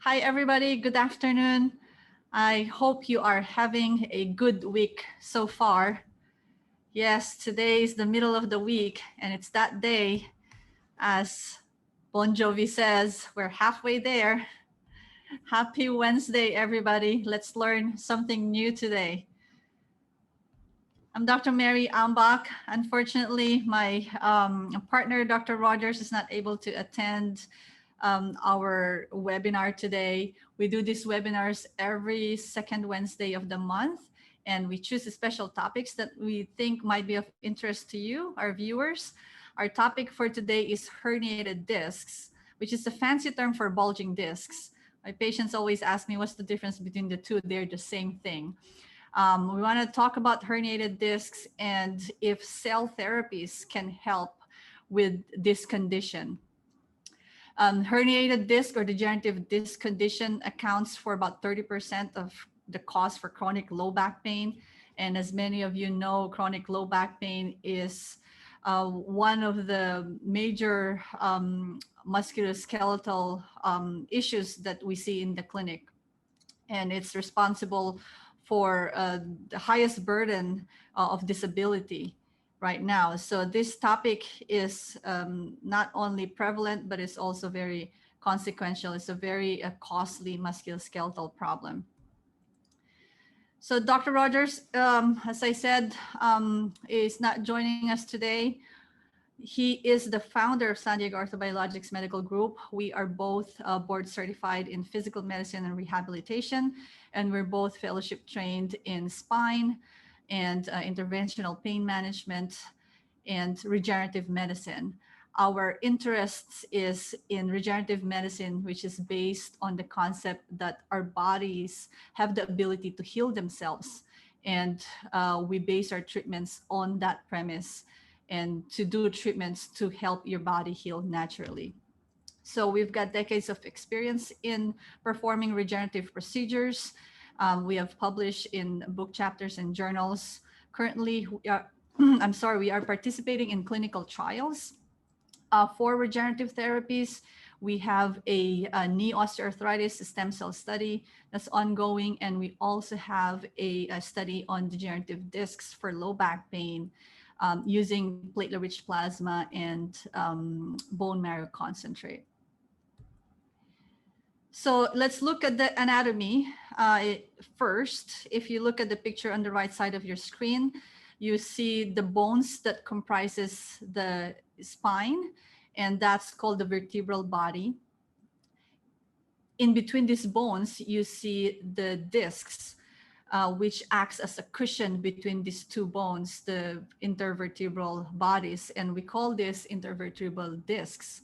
Hi, everybody. Good afternoon. I hope you are having a good week so far. Yes, today is the middle of the week, and it's that day, as Bon Jovi says, we're halfway there. Happy Wednesday, everybody. Let's learn something new today. I'm Dr. Mary Ambach. Unfortunately, my partner, Dr. Rogers, is not able to attend our webinar today. We do these webinars every second Wednesday of the month, and we choose special topics that we think might be of interest to you, our viewers. Our topic for today is herniated discs, which is a fancy term for bulging discs. My patients always ask me, what's the difference between the two? They're the same thing. We want to talk about herniated discs and if cell therapies can help with this condition. Herniated disc or degenerative disc condition accounts for about 30% of the cost for chronic low back pain. And as many of you know, chronic low back pain is one of the major musculoskeletal issues that we see in the clinic. And it's responsible for the highest burden of disability right now. So this topic is not only prevalent, but it's also very consequential. It's a very costly musculoskeletal problem. So Dr. Rogers, as I said, is not joining us today. He is the founder of San Diego Orthobiologics Medical Group. We are both board certified in physical medicine and rehabilitation, and we're both fellowship trained in spine and interventional pain management and regenerative medicine. Our interests is in regenerative medicine, which is based on the concept that our bodies have the ability to heal themselves. And we base our treatments on that premise and to do treatments to help your body heal naturally. So we've got decades of experience in performing regenerative procedures. We have published in book chapters and journals. Currently, we are participating in clinical trials for regenerative therapies. We have a knee osteoarthritis stem cell study that's ongoing, and we also have a study on degenerative discs for low back pain using platelet-rich plasma and bone marrow concentrate. So let's look at the anatomy first. If you look at the picture on the right side of your screen, you see the bones that comprises the spine, and that's called the vertebral body. In between these bones, you see the discs, which acts as a cushion between these two bones, the intervertebral bodies, and we call this intervertebral discs.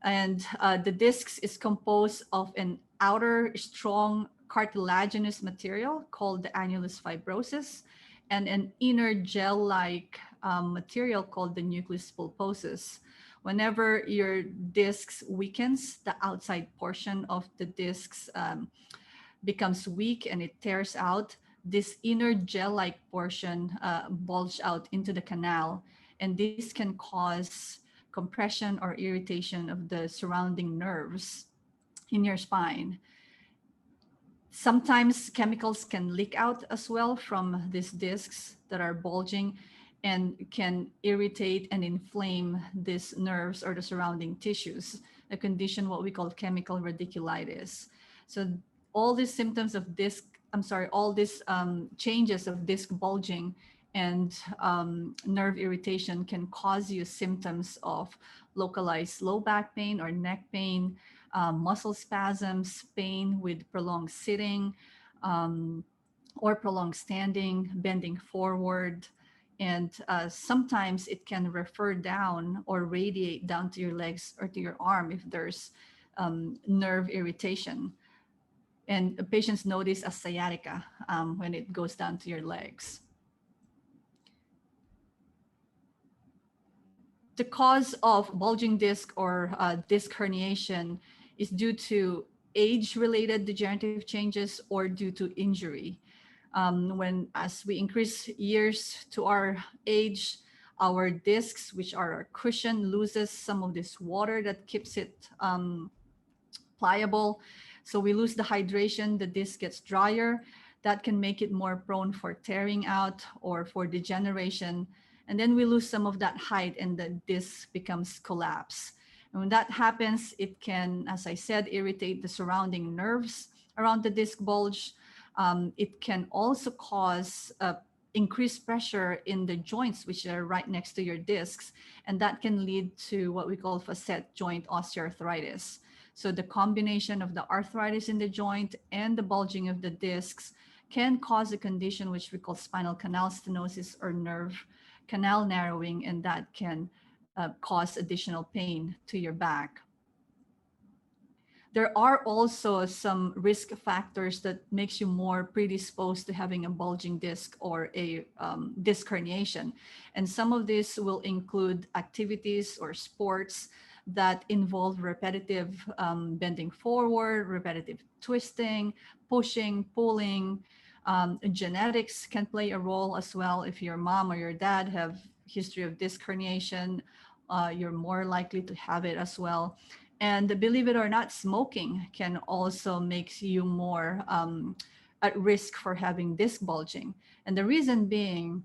And the discs is composed of an outer strong cartilaginous material called the annulus fibrosus and an inner gel-like material called the nucleus pulposus. Whenever your discs weakens, the outside portion of the discs becomes weak and it tears out, this inner gel-like portion bulge out into the canal, and this can cause compression or irritation of the surrounding nerves in your spine. Sometimes chemicals can leak out as well from these discs that are bulging and can irritate and inflame these nerves or the surrounding tissues, a condition what we call chemical radiculitis. So all these symptoms of all these changes of disc bulging and nerve irritation can cause you symptoms of localized low back pain or neck pain, muscle spasms, pain with prolonged sitting or prolonged standing, bending forward. And sometimes it can refer down or radiate down to your legs or to your arm if there's nerve irritation. And patients notice as sciatica when it goes down to your legs. The cause of bulging disc or disc herniation is due to age-related degenerative changes or due to injury. As we increase years to our age, our discs, which are our cushion, loses some of this water that keeps it pliable. So we lose the hydration, the disc gets drier. That can make it more prone for tearing out or for degeneration. And then we lose some of that height and the disc becomes collapse. And when that happens, it can, as I said, irritate the surrounding nerves around the disc bulge. It can also cause increased pressure in the joints, which are right next to your discs. And that can lead to what we call facet joint osteoarthritis. So the combination of the arthritis in the joint and the bulging of the discs can cause a condition which we call spinal canal stenosis or nerve canal narrowing, and that can cause additional pain to your back. There are also some risk factors that makes you more predisposed to having a bulging disc or a disc herniation. And some of this will include activities or sports that involve repetitive bending forward, repetitive twisting, pushing, pulling. Genetics can play a role as well. If your mom or your dad have history of disc herniation, you're more likely to have it as well. And believe it or not, smoking can also make you more at risk for having disc bulging. And the reason being,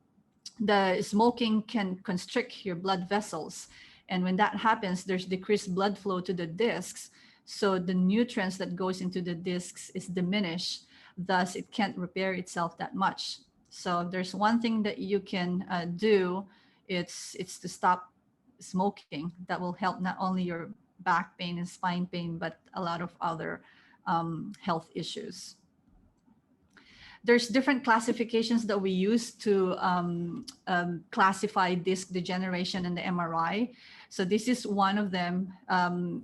the smoking can constrict your blood vessels. And when that happens, there's decreased blood flow to the discs. So the nutrients that goes into the discs is diminished. Thus, it can't repair itself that much. So if there's one thing that you can do, it's to stop smoking. That will help not only your back pain and spine pain, but a lot of other health issues. There's different classifications that we use to classify disc degeneration in the MRI. So this is one of them.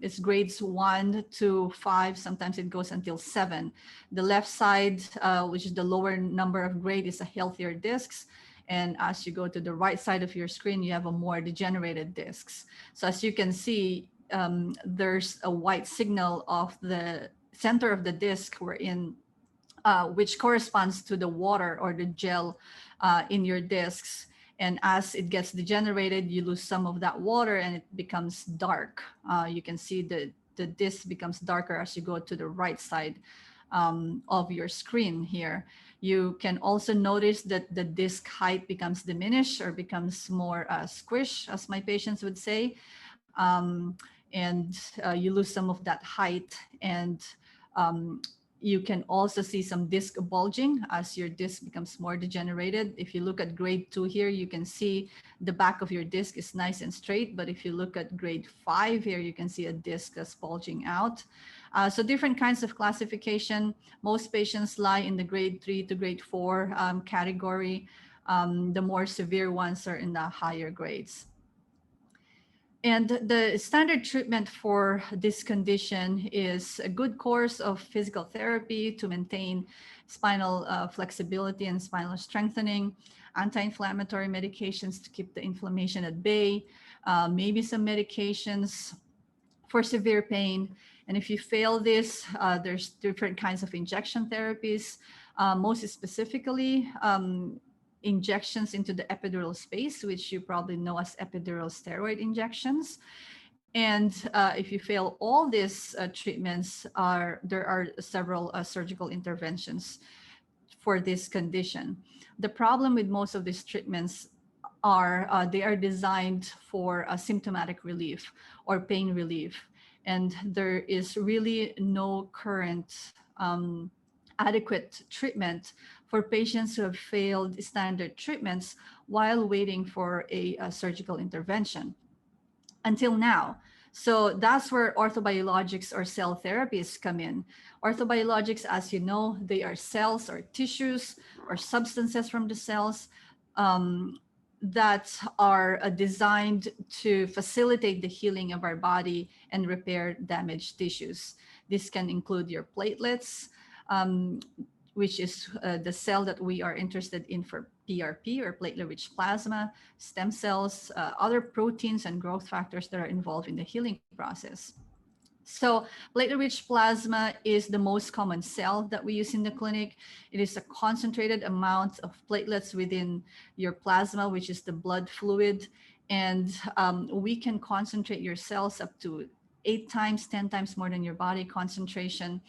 It's grades 1 to 5. Sometimes it goes until 7. The left side, which is the lower number of grade, is a healthier discs. And as you go to the right side of your screen, you have a more degenerated discs. So as you can see, there's a white signal of the center of the disc which corresponds to the water or the gel in your discs. And as it gets degenerated, you lose some of that water and it becomes dark. You can see the disc becomes darker as you go to the right side of your screen here. You can also notice that the disc height becomes diminished or becomes more squish, as my patients would say. And you lose some of that height, and you can also see some disc bulging as your disc becomes more degenerated. If you look at grade 2 here, you can see the back of your disc is nice and straight. But if you look at grade 5 here, you can see a disc that's bulging out. So different kinds of classification. Most patients lie in the grade 3 to grade 4 category. The more severe ones are in the higher grades. And the standard treatment for this condition is a good course of physical therapy to maintain spinal flexibility and spinal strengthening, anti-inflammatory medications to keep the inflammation at bay, maybe some medications for severe pain. And if you fail this, there's different kinds of injection therapies, most specifically, injections into the epidural space, which you probably know as epidural steroid injections. And if you fail all these treatments, there are several surgical interventions for this condition. The problem with most of these treatments are they are designed for symptomatic relief or pain relief. And there is really no current adequate treatment for patients who have failed standard treatments while waiting for a surgical intervention until now. So that's where orthobiologics or cell therapies come in. Orthobiologics, as you know, they are cells or tissues or substances from the cells that are designed to facilitate the healing of our body and repair damaged tissues. This can include your platelets, which is the cell that we are interested in for PRP or platelet-rich plasma, stem cells, other proteins and growth factors that are involved in the healing process. So platelet-rich plasma is the most common cell that we use in the clinic. It is a concentrated amount of platelets within your plasma, which is the blood fluid. And we can concentrate your cells up to 8 times, 10 times more than your body concentration.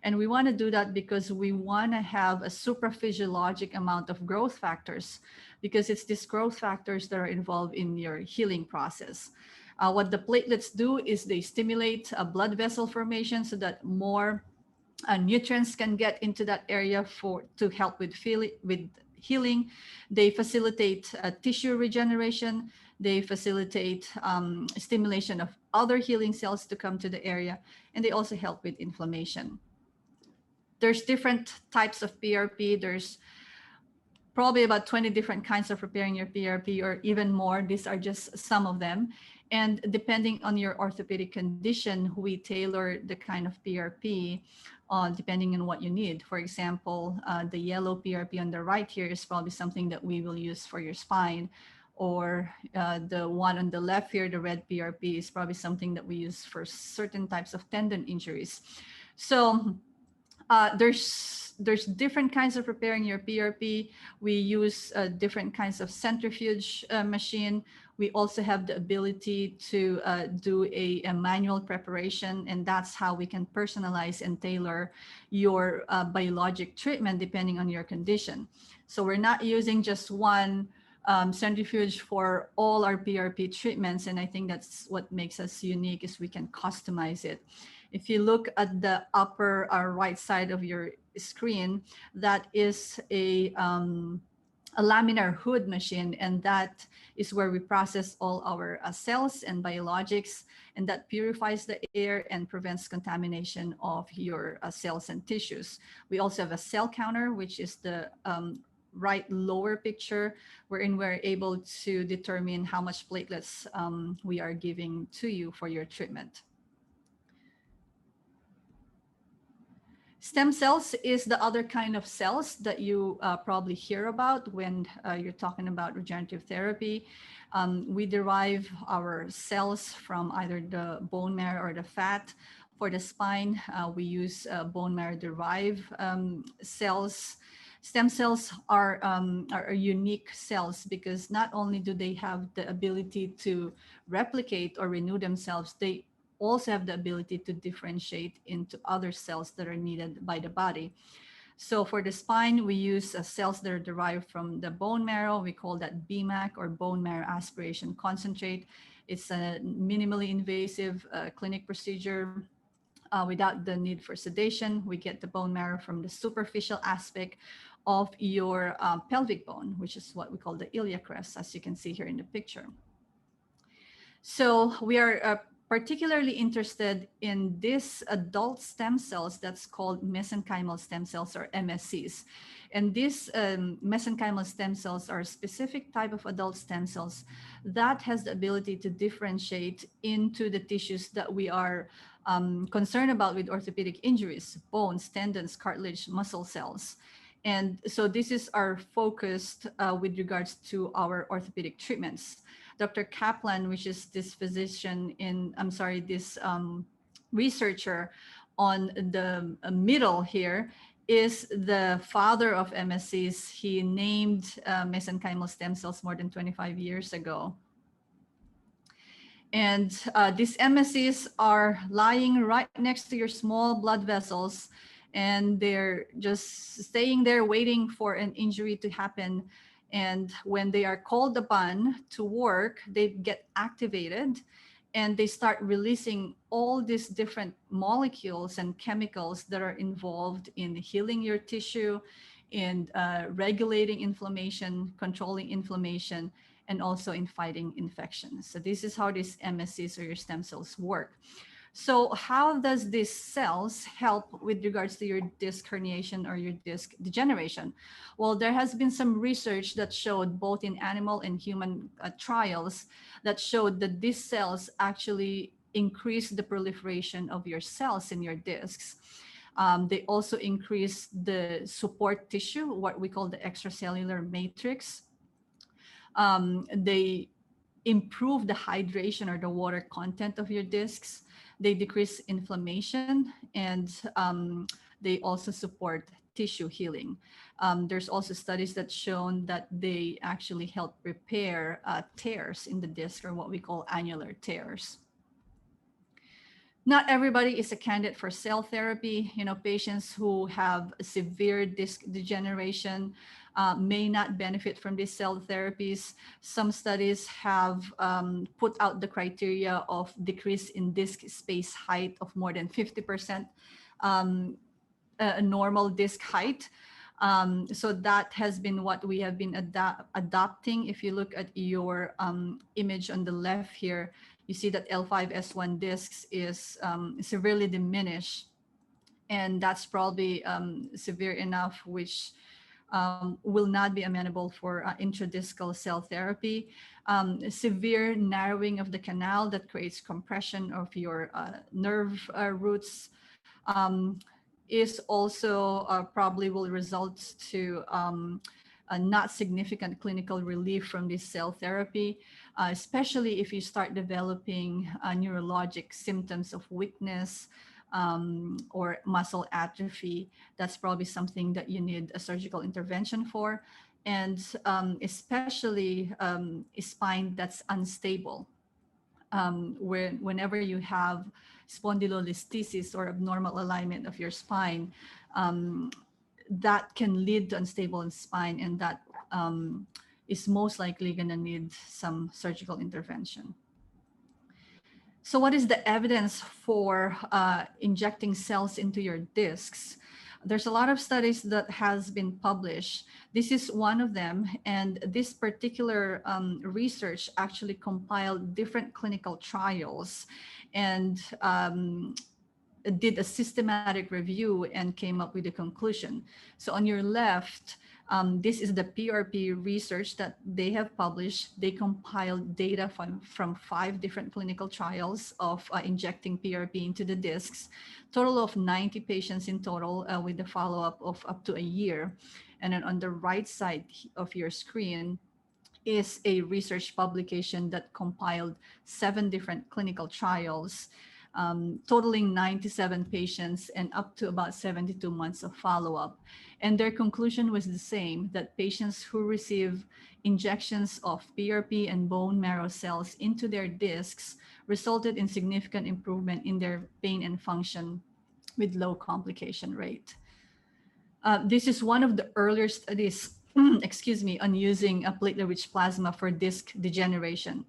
And we want to do that because we want to have a supraphysiologic amount of growth factors, because it's these growth factors that are involved in your healing process. What the platelets do is they stimulate a blood vessel formation so that more nutrients can get into that area to help with healing. They facilitate tissue regeneration. They facilitate stimulation of other healing cells to come to the area, and they also help with inflammation. There's different types of PRP. There's probably about 20 different kinds of repairing your PRP, or even more. These are just some of them. And depending on your orthopedic condition, we tailor the kind of PRP depending on what you need. For example, the yellow PRP on the right here is probably something that we will use for your spine, or the one on the left here, the red PRP, is probably something that we use for certain types of tendon injuries. So there's different kinds of preparing your PRP. We use different kinds of centrifuge machine. We also have the ability to do a manual preparation, and that's how we can personalize and tailor your biologic treatment depending on your condition. So we're not using just one centrifuge for all our PRP treatments, and I think that's what makes us unique, is we can customize it. If you look at the upper right side of your screen, that is a laminar hood machine, and that is where we process all our cells and biologics, and that purifies the air and prevents contamination of your cells and tissues. We also have a cell counter, which is the right lower picture, wherein we're able to determine how much platelets we are giving to you for your treatment. Stem cells is the other kind of cells that you probably hear about when you're talking about regenerative therapy. We derive our cells from either the bone marrow or the fat. For the spine, we use bone marrow derived cells. Stem cells are unique cells because not only do they have the ability to replicate or renew themselves, they also have the ability to differentiate into other cells that are needed by the body. So for the spine, we use cells that are derived from the bone marrow. We call that BMAC, or bone marrow aspiration concentrate. It's a minimally invasive clinic procedure without the need for sedation. We get the bone marrow from the superficial aspect of your pelvic bone, which is what we call the iliac crest, as you can see here in the picture. So we are particularly interested in these adult stem cells that's called mesenchymal stem cells, or MSCs. And these mesenchymal stem cells are a specific type of adult stem cells that has the ability to differentiate into the tissues that we are concerned about with orthopedic injuries: bones, tendons, cartilage, muscle cells. And so this is our focus with regards to our orthopedic treatments. Dr. Kaplan, which is this physician this researcher on the middle here, is the father of MSCs. He named mesenchymal stem cells more than 25 years ago. And these MSCs are lying right next to your small blood vessels, and they're just staying there waiting for an injury to happen. And when they are called upon to work, they get activated and they start releasing all these different molecules and chemicals that are involved in healing your tissue, in regulating inflammation, controlling inflammation, and also in fighting infections. So this is how these MSCs, or your stem cells, work. So how does these cells help with regards to your disc herniation or your disc degeneration? Well, there has been some research that showed, both in animal and human trials, that showed that these cells actually increase the proliferation of your cells in your discs. They also increase the support tissue, what we call the extracellular matrix. They improve the hydration or the water content of your discs. They decrease inflammation, and they also support tissue healing. There's also studies that shown that they actually help repair tears in the disc, or what we call annular tears. Not everybody is a candidate for cell therapy. Patients who have severe disc degeneration may not benefit from these cell therapies. Some studies have put out the criteria of decrease in disc space height of more than 50%, a normal disc height. So that has been what we have been adopting. If you look at your image on the left here, you see that L5S1 discs is severely diminished, and that's probably severe enough, which will not be amenable for intradiscal cell therapy. Severe narrowing of the canal that creates compression of your nerve roots is also probably will result to a not significant clinical relief from this cell therapy, especially if you start developing neurologic symptoms of weakness or muscle atrophy. That's probably something that you need a surgical intervention for, and especially a spine that's unstable. Whenever you have spondylolisthesis or abnormal alignment of your spine, that can lead to unstable spine, and that is most likely going to need some surgical intervention. So what is the evidence for injecting cells into your discs? There's a lot of studies that has been published. This is one of them, and this particular research actually compiled different clinical trials and did a systematic review and came up with a conclusion. So on your left, this is the PRP research that they have published. They compiled data from 5 different clinical trials of injecting PRP into the discs, total of 90 patients in total with a follow-up of up to a year. And then on the right side of your screen is a research publication that compiled 7 different clinical trials, totaling 97 patients and up to about 72 months of follow-up. And their conclusion was the same, that patients who receive injections of PRP and bone marrow cells into their discs resulted in significant improvement in their pain and function with low complication rate. This is one of the earlier studies, excuse me, on using a platelet-rich plasma for disc degeneration.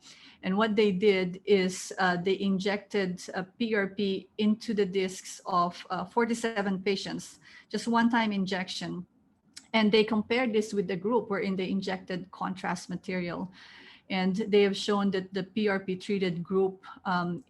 And what they did is they injected PRP into the discs of 47 patients, just one-time injection. And they compared this with the group wherein they injected contrast material. And they have shown that the PRP-treated group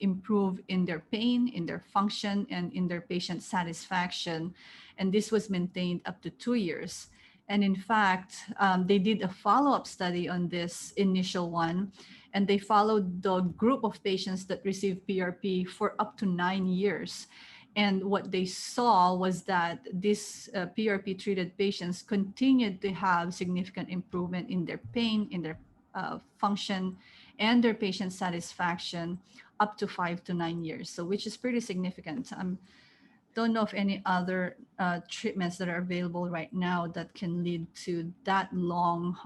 improved in their pain, in their function, and in their patient satisfaction. And this was maintained up to 2 years. And in fact, they did a follow-up study on this initial one, and they followed the group of patients that received PRP for up to 9 years. And what they saw was that these PRP-treated patients continued to have significant improvement in their pain, in their function, and their patient satisfaction up to 5 to 9 years. So which is pretty significant. Don't know of any other treatments that are available right now that can lead to that long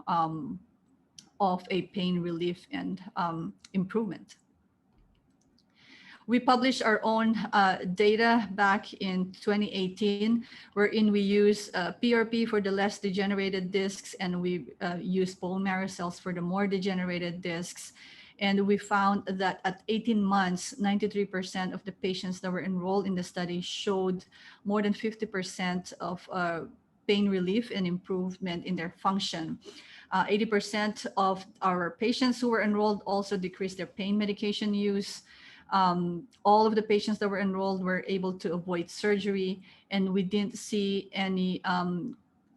of a pain relief and improvement. We published our own data back in 2018, wherein we use PRP for the less degenerated discs, and we use bone marrow cells for the more degenerated discs. And we found that at 18 months, 93% of the patients that were enrolled in the study showed more than 50% of pain relief and improvement in their function. 80% of our patients who were enrolled also decreased their pain medication use. All of the patients that were enrolled were able to avoid surgery, and we didn't see any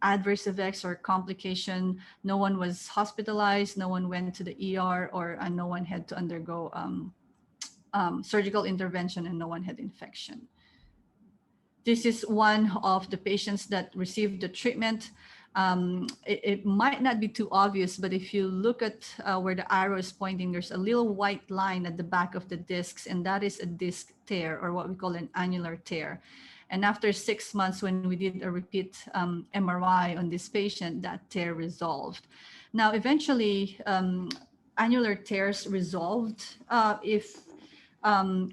adverse effects or complication. No one was hospitalized, no one went to the ER, or no one had to undergo surgical intervention, and no one had infection. This is one of the patients that received the treatment. It might not be too obvious, but if you look at where the arrow is pointing, there's a little white line at the back of the discs, and that is a disc tear, or what we call an annular tear. And after 6 months, when we did a repeat MRI on this patient, that tear resolved. Now, eventually, annular tears resolved if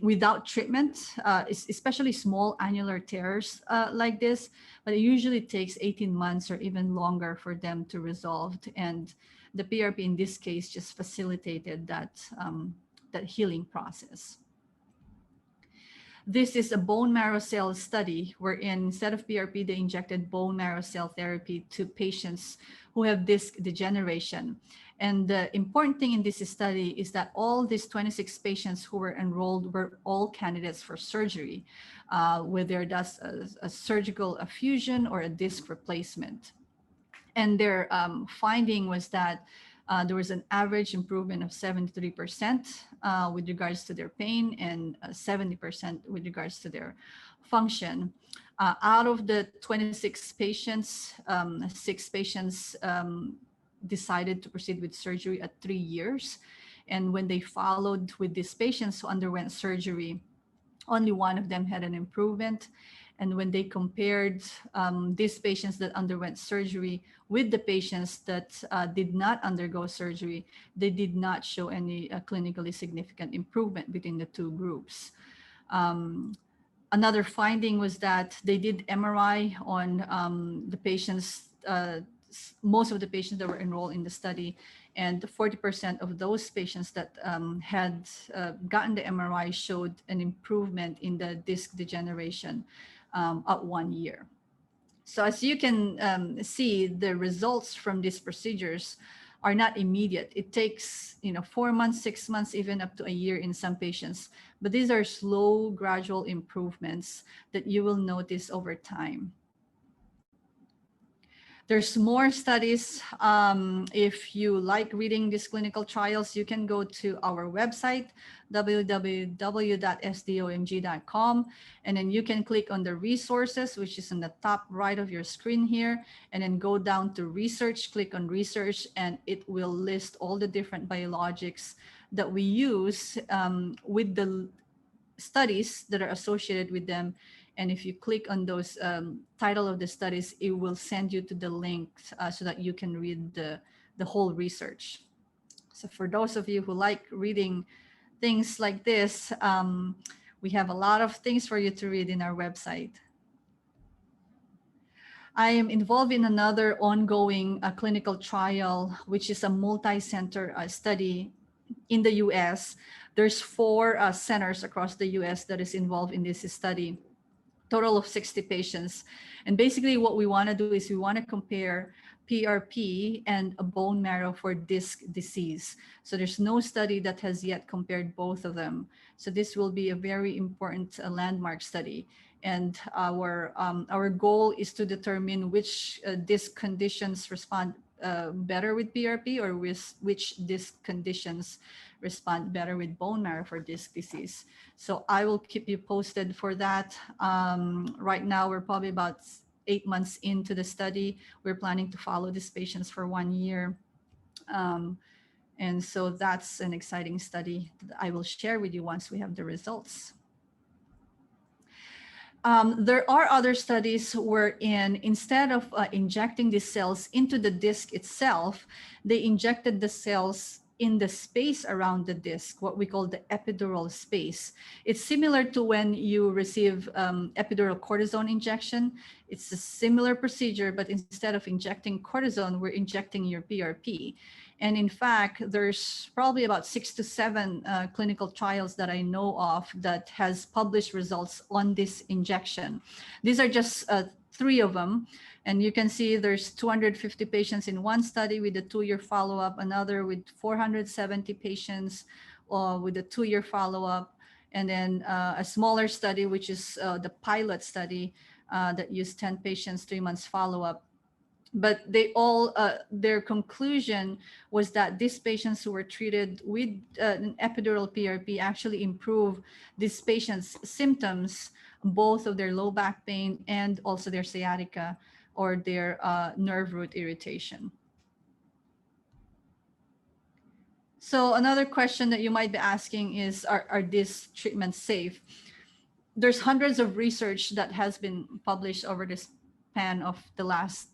without treatment, especially small annular tears like this, but it usually takes 18 months or even longer for them to resolve. And the PRP in this case just facilitated that healing process. This is a bone marrow cell study wherein instead of PRP, they injected bone marrow cell therapy to patients who have disc degeneration. And the important thing in this study is that all these 26 patients who were enrolled were all candidates for surgery, whether that's a surgical fusion or a disc replacement. And their finding was that there was an average improvement of 73% with regards to their pain and 70% with regards to their function. Out of the 26 patients, 6 patients decided to proceed with surgery at 3 years. And when they followed with these patients who underwent surgery, only 1 of them had an improvement. And when they compared these patients that underwent surgery with the patients that did not undergo surgery, they did not show any clinically significant improvement between the 2 groups. Another finding was that they did MRI on the patients, most of the patients that were enrolled in the study, and 40% of those patients that had gotten the MRI showed an improvement in the disc degeneration at 1 year. So as you can see, the results from these procedures are not immediate. It takes 4 months, 6 months, even up to a year in some patients. But these are slow, gradual improvements that you will notice over time. There's more studies. If you like reading these clinical trials, you can go to our website, www.sdomg.com, and then you can click on the resources, which is in the top right of your screen here, and then go down to research, click on research, and it will list all the different biologics that we use with the studies that are associated with them. And if you click on those title of the studies, it will send you to the link so that you can read the whole research. So for those of you who like reading things like this, we have a lot of things for you to read in our website. I am involved in another ongoing clinical trial, which is a multi-center study in the US. There's 4 centers across the US that is involved in this study. Total of 60 patients. And basically what we want to do is we want to compare PRP and a bone marrow for disc disease. So there's no study that has yet compared both of them. So this will be a very important landmark study. And our goal is to determine which disc conditions respond better with PRP, or which disc conditions respond better with bone marrow for disc disease. So I will keep you posted for that. Right now, we're probably about 8 months into the study. We're planning to follow these patients for 1 year. And so that's an exciting study that I will share with you once we have the results. There are other studies wherein instead of injecting the cells into the disc itself, they injected the cells in the space around the disc, what we call the epidural space. It's similar to when you receive epidural cortisone injection. It's a similar procedure, but instead of injecting cortisone, we're injecting your PRP. And in fact, there's probably about 6 to 7 clinical trials that I know of that has published results on this injection. These are just 3 of them. And you can see there's 250 patients in one study with a 2-year follow-up, another with 470 patients with a 2-year follow-up, and then a smaller study, which is the pilot study that used 10 patients, 3 months follow-up. But they all, their conclusion was that these patients who were treated with an epidural PRP actually improve these patients' symptoms, both of their low back pain and also their sciatica or their nerve root irritation. So another question that you might be asking is, are these treatments safe? There's hundreds of research that has been published over this span of the last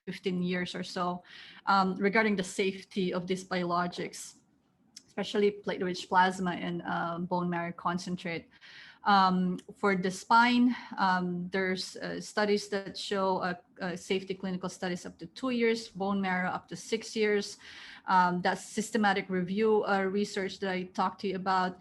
15 years or so regarding the safety of these biologics. especially platelet-rich plasma and bone marrow concentrate. For the spine, there's studies that show safety clinical studies up to 2 years, bone marrow up to 6 years. That's systematic review research that I talked to you about.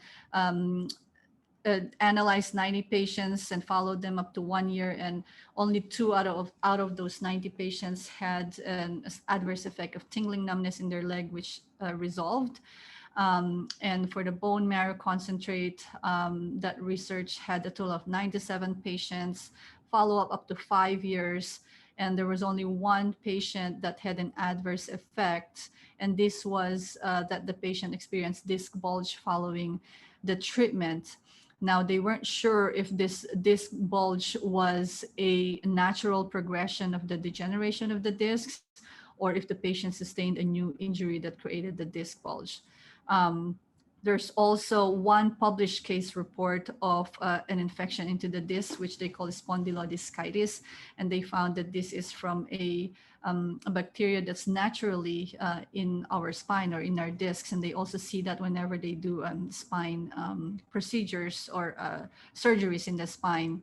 Analyzed 90 patients and followed them up to 1 year, and only 2 out of those 90 patients had an adverse effect of tingling numbness in their leg, which resolved. And for the bone marrow concentrate, that research had a total of 97 patients, follow-up up to 5 years, and there was only 1 patient that had an adverse effect, and this was that the patient experienced disc bulge following the treatment. Now, they weren't sure if this disc bulge was a natural progression of the degeneration of the discs, or if the patient sustained a new injury that created the disc bulge. There's also 1 published case report of an infection into the disc, which they call spondylodiscitis, and they found that this is from a bacteria that's naturally in our spine or in our discs, and they also see that whenever they do spine procedures or surgeries in the spine.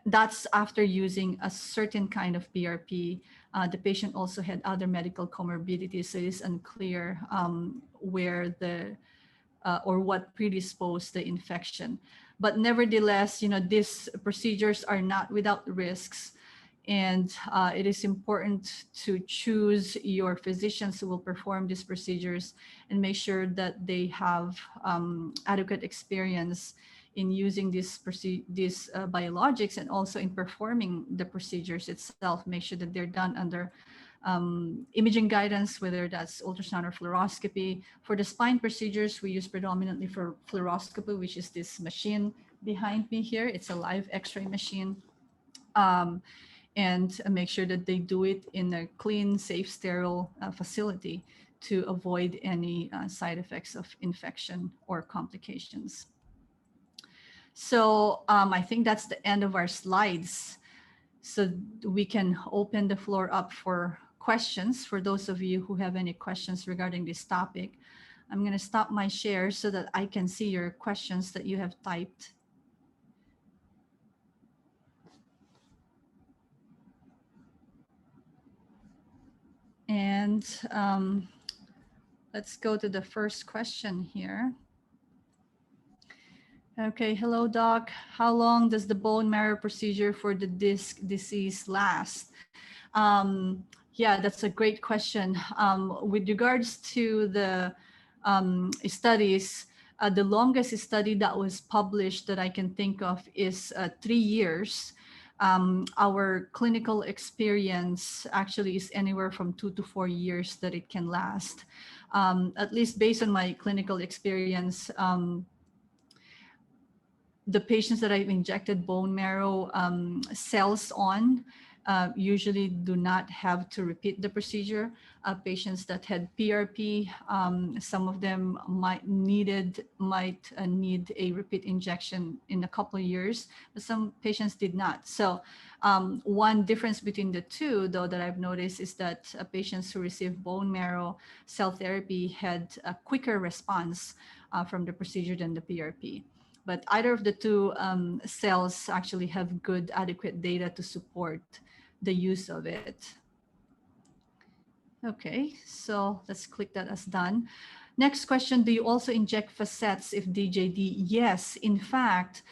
That's after using a certain kind of PRP. The patient also had other medical comorbidities, so it is unclear where the or what predisposed the infection. But nevertheless, these procedures are not without risks, and it is important to choose your physicians who will perform these procedures and make sure that they have adequate experience in using these biologics, and also in performing the procedures itself. Make sure that they're done under imaging guidance, whether that's ultrasound or fluoroscopy. For the spine procedures, we use predominantly for fluoroscopy, which is this machine behind me here. It's a live X-ray machine. And make sure that they do it in a clean, safe, sterile facility to avoid any side effects of infection or complications. So I think that's the end of our slides. So we can open the floor up for questions for those of you who have any questions regarding this topic. I'm going to stop my share so that I can see your questions that you have typed. And let's go to the first question here. Okay, hello, Doc. How long does the bone marrow procedure for the disc disease last? Yeah, that's a great question. With regards to the studies, the longest study that was published that I can think of is 3 years. Our clinical experience actually is anywhere from 2 to 4 years that it can last. At least based on my clinical experience, the patients that I've injected bone marrow cells on usually do not have to repeat the procedure. Patients that had PRP, some of them might need a repeat injection in a couple of years, but some patients did not. So one difference between the two, though, that I've noticed is that patients who received bone marrow cell therapy had a quicker response from the procedure than the PRP. But either of the two cells actually have good, adequate data to support the use of it. Okay, so let's click that as done. Next question, do you also inject facets if DJD? Yes, in fact,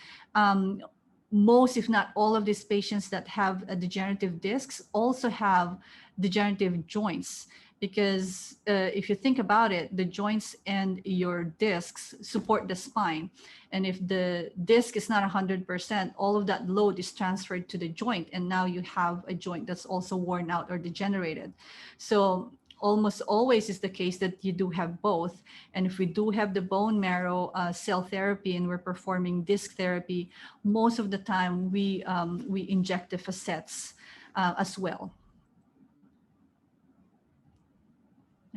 most, if not all, of these patients that have a degenerative discs also have degenerative joints. Because if you think about it, the joints and your discs support the spine. And if the disc is not 100%, all of that load is transferred to the joint. And now you have a joint that's also worn out or degenerated. So almost always is the case that you do have both. And if we do have the bone marrow cell therapy and we're performing disc therapy, most of the time we inject the facets as well.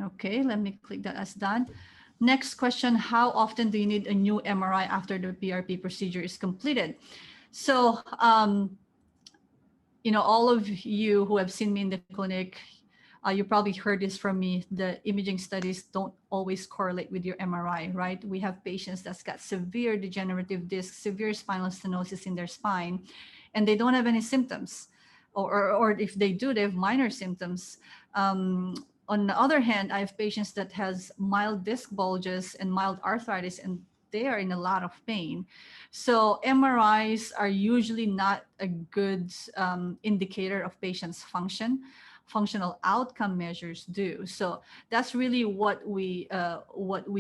Okay, let me click that as done. Next question, how often do you need a new MRI after the PRP procedure is completed? So, all of you who have seen me in the clinic You probably heard this from me. The imaging studies don't always correlate with your MRI, right? We have patients that's got severe degenerative discs, severe spinal stenosis in their spine, and they don't have any symptoms. Or if they do, they have minor symptoms. On the other hand, I have patients that has mild disc bulges and mild arthritis, and they are in a lot of pain. So MRIs are usually not a good indicator of patient's function. Functional outcome measures do. So that's really what we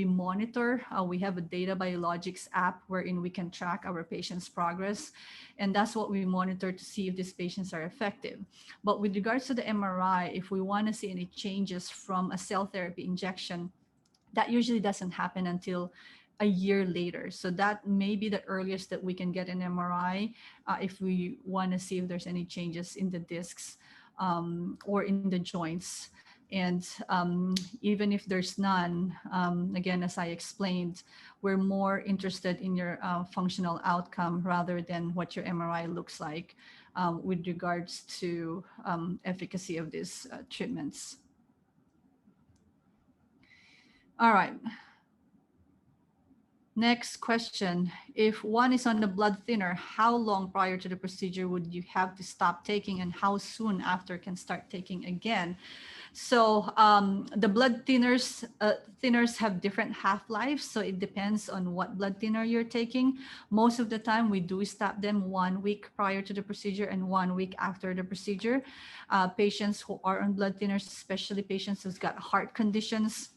monitor. We have a data biologics app wherein we can track our patients' progress, and that's what we monitor to see if these patients are effective. But with regards to the MRI, if we want to see any changes from a cell therapy injection, that usually doesn't happen until a year later. So that may be the earliest that we can get an MRI if we want to see if there's any changes in the discs or in the joints. And even if there's none, again, as I explained, we're more interested in your functional outcome rather than what your MRI looks like with regards to efficacy of these treatments. All right. Next question. If one is on the blood thinner, how long prior to the procedure would you have to stop taking, and how soon after can start taking again? So the blood thinners have different half-lives, so it depends on what blood thinner you're taking. Most of the time, we do stop them 1 week prior to the procedure and 1 week after the procedure. Patients who are on blood thinners, especially patients who've got heart conditions,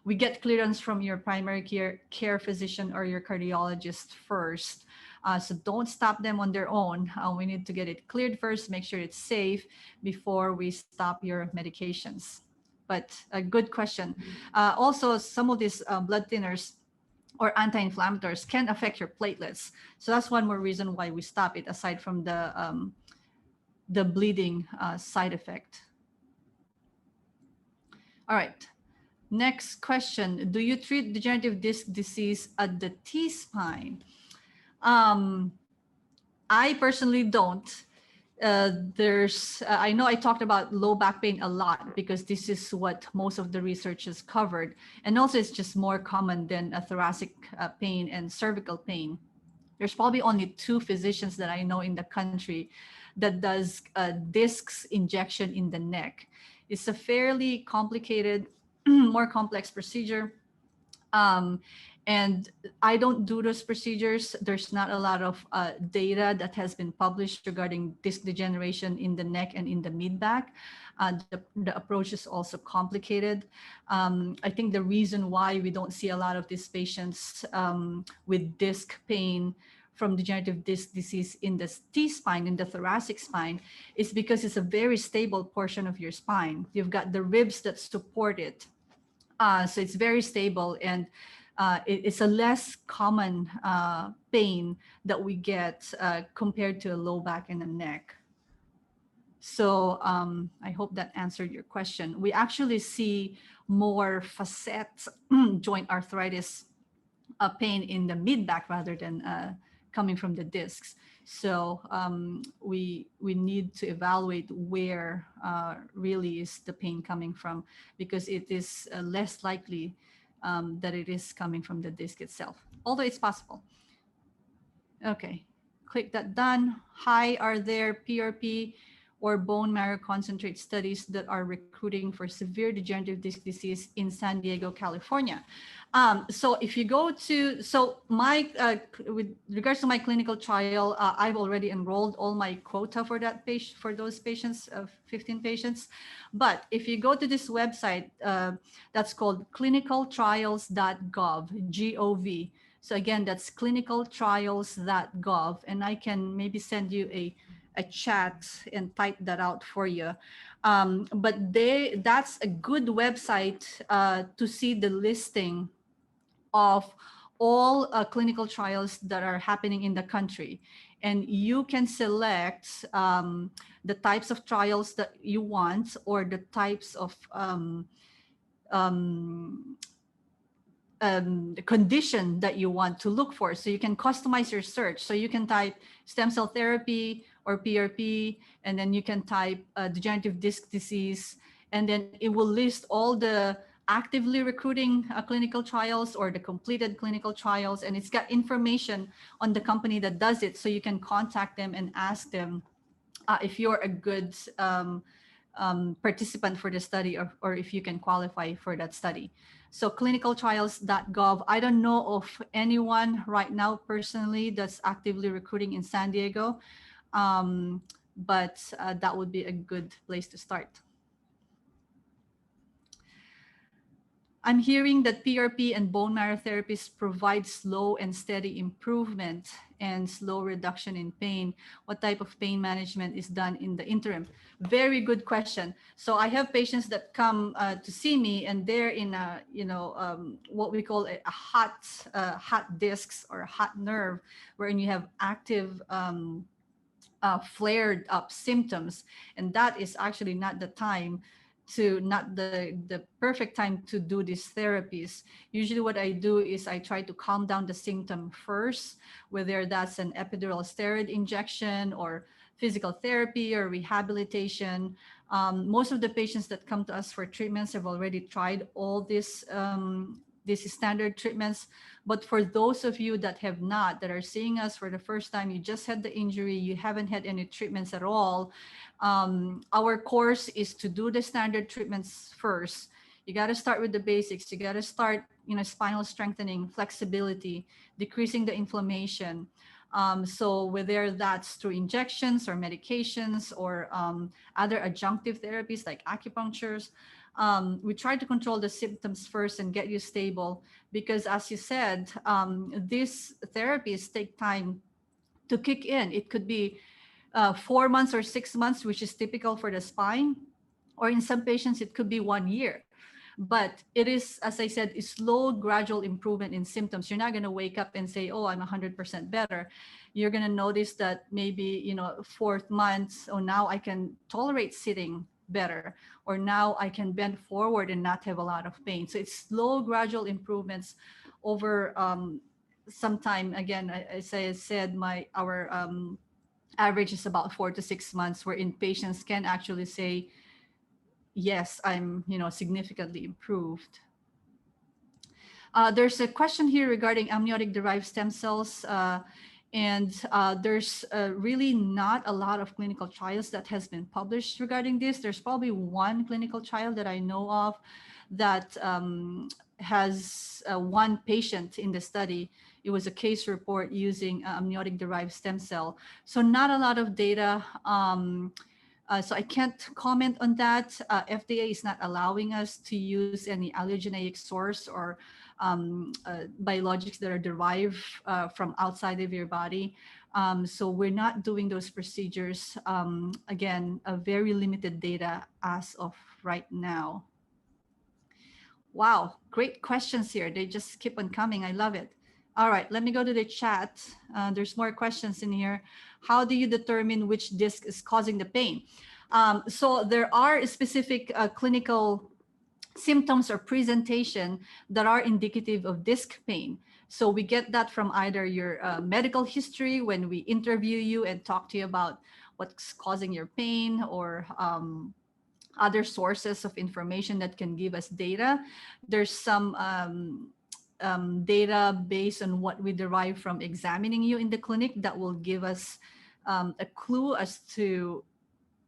we get clearance from your primary care physician or your cardiologist first. So don't stop them on their own. We need to get it cleared first, make sure it's safe before we stop your medications. But a good question. Also, some of these blood thinners or anti-inflammatories can affect your platelets. So that's one more reason why we stop it, aside from the bleeding side effect. All right. Next question. Do you treat degenerative disc disease at the T-spine? I personally don't. I know I talked about low back pain a lot because this is what most of the research has covered. And also it's just more common than a thoracic pain and cervical pain. There's probably only 2 physicians that I know in the country that does discs injection in the neck. It's a fairly complicated, more complex procedure. And I don't do those procedures. There's not a lot of data that has been published regarding disc degeneration in the neck and in the mid-back. The approach is also complicated. I think the reason why we don't see a lot of these patients with disc pain from degenerative disc disease in the T-spine, in the thoracic spine, is because it's a very stable portion of your spine. You've got the ribs that support it. So it's very stable, and it's a less common pain that we get compared to a low back and a neck. So I hope that answered your question. We actually see more facet joint arthritis pain in the mid-back rather than coming from the discs. So we need to evaluate where really is the pain coming from, because it is less likely that it is coming from the disc itself, although it's possible. Okay, click that done. Hi, are there PRP or bone marrow concentrate studies that are recruiting for severe degenerative disc disease in San Diego, California? So if you go to, so my, with regards to my clinical trial, I've already enrolled all my quota for that patient, for those patients, 15 patients. But if you go to this website, that's called clinicaltrials.gov, G-O-V. So again, that's clinicaltrials.gov, and I can maybe send you a chat and type that out for you. But that's a good website to see the listing of all clinical trials that are happening in the country. And you can select the types of trials that you want, or the types of the condition that you want to look for. So you can customize your search. So you can type stem cell therapy or PRP, and then you can type degenerative disc disease, and then it will list all the actively recruiting clinical trials or the completed clinical trials, and it's got information on the company that does it, so you can contact them and ask them if you're a good participant for the study, or if you can qualify for that study. So clinicaltrials.gov. I don't know of anyone right now personally that's actively recruiting in San Diego, but that would be a good place to start. I'm hearing that PRP and bone marrow therapies provide slow and steady improvement and slow reduction in pain. What type of pain management is done in the interim? Very good question. So I have patients that come to see me, and they're in a, what we call a hot discs or a hot nerve, wherein you have active flared up symptoms, and that is actually not the perfect time to do these therapies. Usually what I do is I try to calm down the symptom first, whether that's an epidural steroid injection or physical therapy or rehabilitation. Most of the patients that come to us for treatments have already tried all these standard treatments. But for those of you that have not, that are seeing us for the first time, you just had the injury, you haven't had any treatments at all, our course is to do the standard treatments first. You got to start with the basics. You got to start, spinal strengthening, flexibility, decreasing the inflammation. So whether that's through injections or medications or other adjunctive therapies like acupunctures, we try to control the symptoms first and get you stable, because as you said, these therapies take time to kick in. It could be 4 months or 6 months, which is typical for the spine, or in some patients, it could be 1 year. But it is, as I said, a slow, gradual improvement in symptoms. You're not going to wake up and say, oh, I'm 100% better. You're going to notice that maybe, 4th month, oh, now I can tolerate sitting better, or now I can bend forward and not have a lot of pain. So it's slow, gradual improvements over some time. Again, as I said, our average is about 4 to 6 months, wherein patients can actually say, yes, I'm, significantly improved. There's a question here regarding amniotic-derived stem cells, and there's really not a lot of clinical trials that has been published regarding this. There's probably one clinical trial that I know of that has one patient in the study. It was a case report using amniotic-derived stem cell. So not a lot of data. So I can't comment on that. FDA is not allowing us to use any allogeneic source or biologics that are derived from outside of your body. So we're not doing those procedures. Again, a very limited data as of right now. Wow, great questions here. They just keep on coming. I love it. All right, let me go to the chat. There's more questions in here. How do you determine which disc is causing the pain? So there are specific clinical symptoms or presentation that are indicative of disc pain. So we get that from either your medical history when we interview you and talk to you about what's causing your pain, or other sources of information that can give us data. There's some data based on what we derive from examining you in the clinic that will give us a clue as to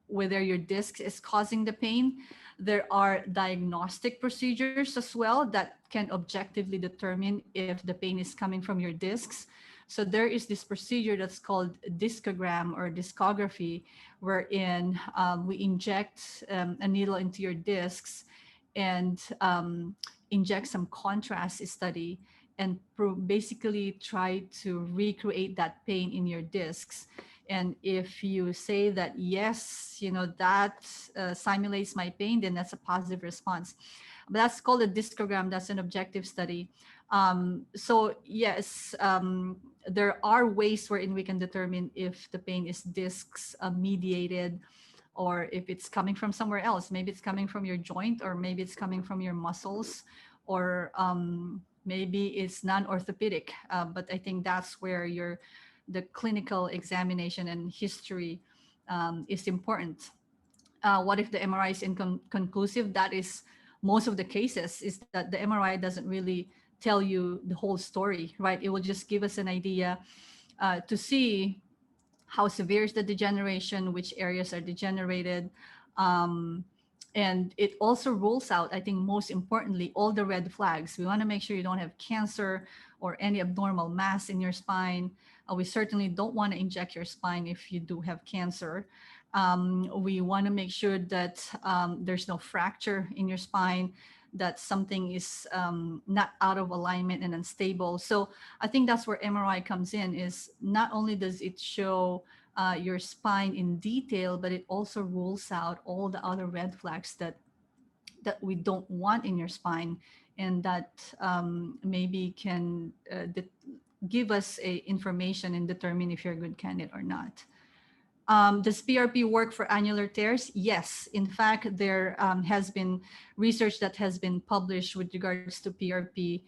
whether your disc is causing the pain. There are diagnostic procedures as well that can objectively determine if the pain is coming from your discs. So there is this procedure that's called discogram or discography, wherein we inject a needle into your discs and inject some contrast study and basically try to recreate that pain in your discs. And if you say that, yes, that simulates my pain, then that's a positive response. But that's called a discogram. That's an objective study. So yes, there are ways wherein we can determine if the pain is discs mediated, or if it's coming from somewhere else. Maybe it's coming from your joint, or maybe it's coming from your muscles, or maybe it's non-orthopedic. But I think that's where the clinical examination and history is important. What if the MRI is inconclusive? That is most of the cases, is that the MRI doesn't really tell you the whole story, right? It will just give us an idea to see how severe is the degeneration, which areas are degenerated. Um, and it also rules out, I think most importantly, all the red flags. We want to make sure you don't have cancer or any abnormal mass in your spine. We certainly don't want to inject your spine if you do have cancer. We want to make sure that there's no fracture in your spine, that something is not out of alignment and unstable. So I think that's where MRI comes in, is not only does it show your spine in detail, but it also rules out all the other red flags that we don't want in your spine, and that maybe can give us information and determine if you're a good candidate or not. Does PRP work for annular tears? Yes. In fact, there has been research that has been published with regards to PRP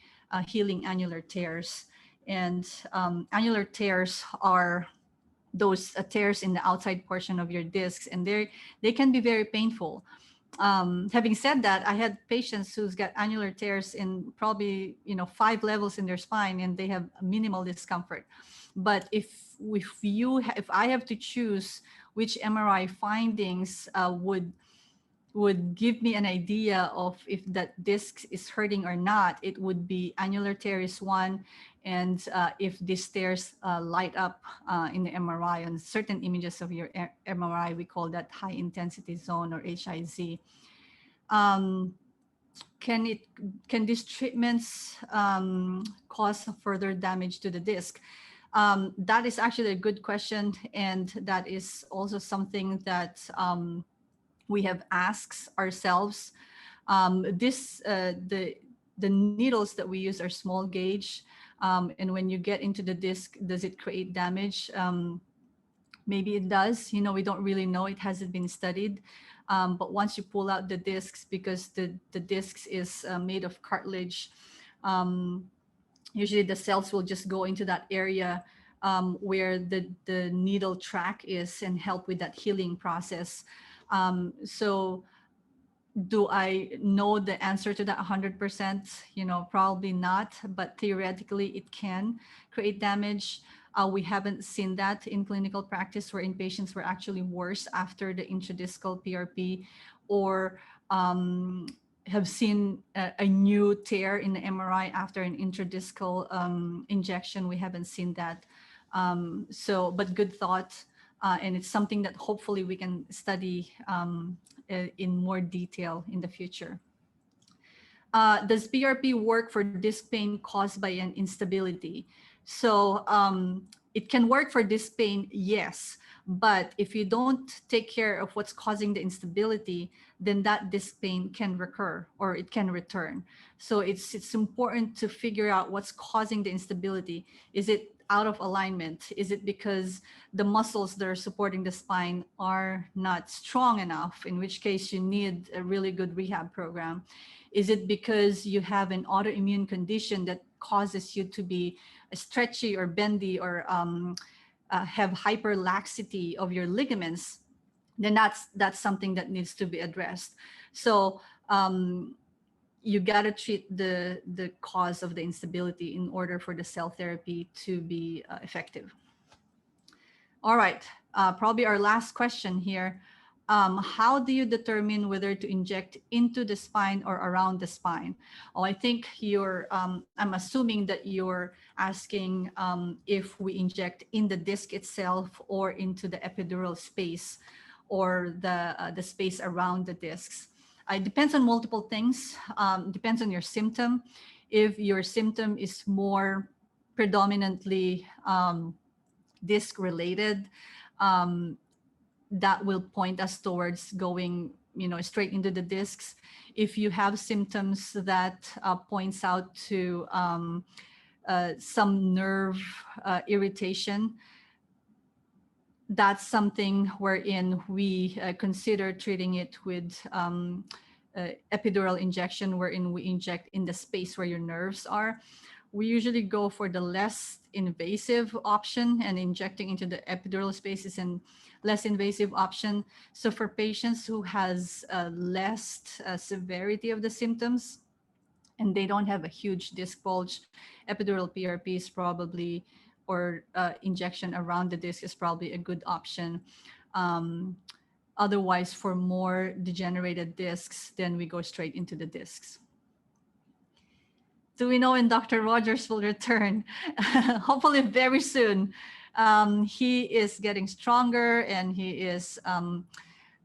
healing annular tears. And annular tears are those tears in the outside portion of your discs, and they can be very painful. Having said that, I had patients who's got annular tears in probably 5 levels in their spine, and they have minimal discomfort. But if I have to choose which MRI findings would give me an idea of if that disc is hurting or not, it would be annular tear is one, and if these tears light up in the MRI on certain images of your MRI, we call that high intensity zone, or HIZ. Can these treatments cause further damage to the disc? That is actually a good question, and that is also something that we have asked ourselves. The needles that we use are small gauge, and when you get into the disc, does it create damage? Maybe it does. We don't really know. It hasn't been studied. But once you pull out the discs, because the discs is made of cartilage, usually the cells will just go into that area where the needle track is, and help with that healing process. So do I know the answer to that 100%? Probably not, but theoretically it can create damage. We haven't seen that in clinical practice, where in patients were actually worse after the intradiscal PRP, or have seen a new tear in the MRI after an intradiscal injection. We haven't seen that. But good thought. And it's something that hopefully we can study in more detail in the future. Does PRP work for disc pain caused by an instability? So it can work for disc pain, yes. But if you don't take care of what's causing the instability, then that disc pain can recur, or it can return. So it's important to figure out what's causing the instability. Is it out of alignment? Is it because the muscles that are supporting the spine are not strong enough, in which case you need a really good rehab program? Is it because you have an autoimmune condition that causes you to be stretchy or bendy, or have hyperlaxity of your ligaments? Then that's something that needs to be addressed. So you got to treat the cause of the instability in order for the cell therapy to be effective. All right, probably our last question here. How do you determine whether to inject into the spine or around the spine? Oh, I think I'm assuming that you're asking if we inject in the disc itself, or into the epidural space, or the space around the discs. It depends on multiple things. Depends on your symptom. If your symptom is more predominantly disc related, that will point us towards going straight into the discs. If you have symptoms that points out to some nerve irritation, that's something wherein we consider treating it with epidural injection, wherein we inject in the space where your nerves are. we usually go for the less invasive option, and injecting into the epidural spaces and less invasive option. So for patients who has less severity of the symptoms, and they don't have a huge disc bulge, epidural PRP is probably, or injection around the disc is probably a good option. Um, Otherwise, for more degenerated discs, then we go straight into the discs. Do we know when Dr. Rogers will return? Hopefully very soon. He is getting stronger, and he is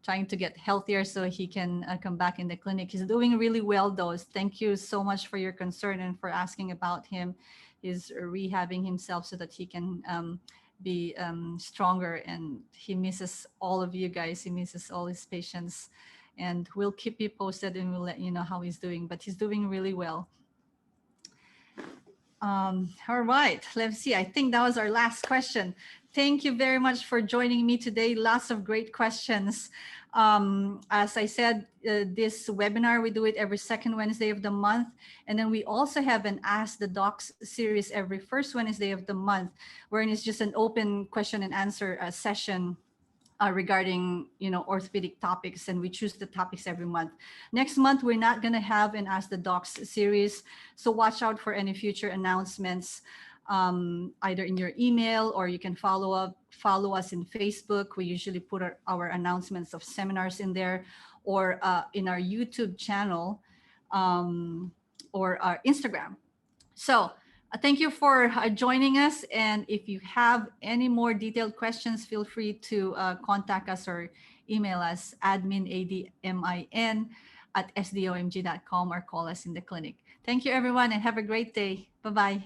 trying to get healthier so he can come back in the clinic. He's doing really well, though. Thank you so much for your concern and for asking about him. He's rehabbing himself so that he can be stronger, and he misses all of you guys. He misses all his patients, and we'll keep you posted and we'll let you know how he's doing, but he's doing really well. All right, let's see. I think that was our last question. Thank you very much for joining me today. Lots of great questions. As I said, this webinar, we do it every second Wednesday of the month. And then we also have an Ask the Docs series every first Wednesday of the month, wherein it's just an open question and answer session regarding orthopedic topics, and we choose the topics every month. Next month we're not going to have an Ask the Docs series, so watch out for any future announcements, either in your email, or you can follow us in Facebook. We usually put our announcements of seminars in there, or in our YouTube channel, or our Instagram. So thank you for joining us. And if you have any more detailed questions, feel free to contact us or email us, admin@sdomg.com, or call us in the clinic. Thank you, everyone, and have a great day. Bye-bye.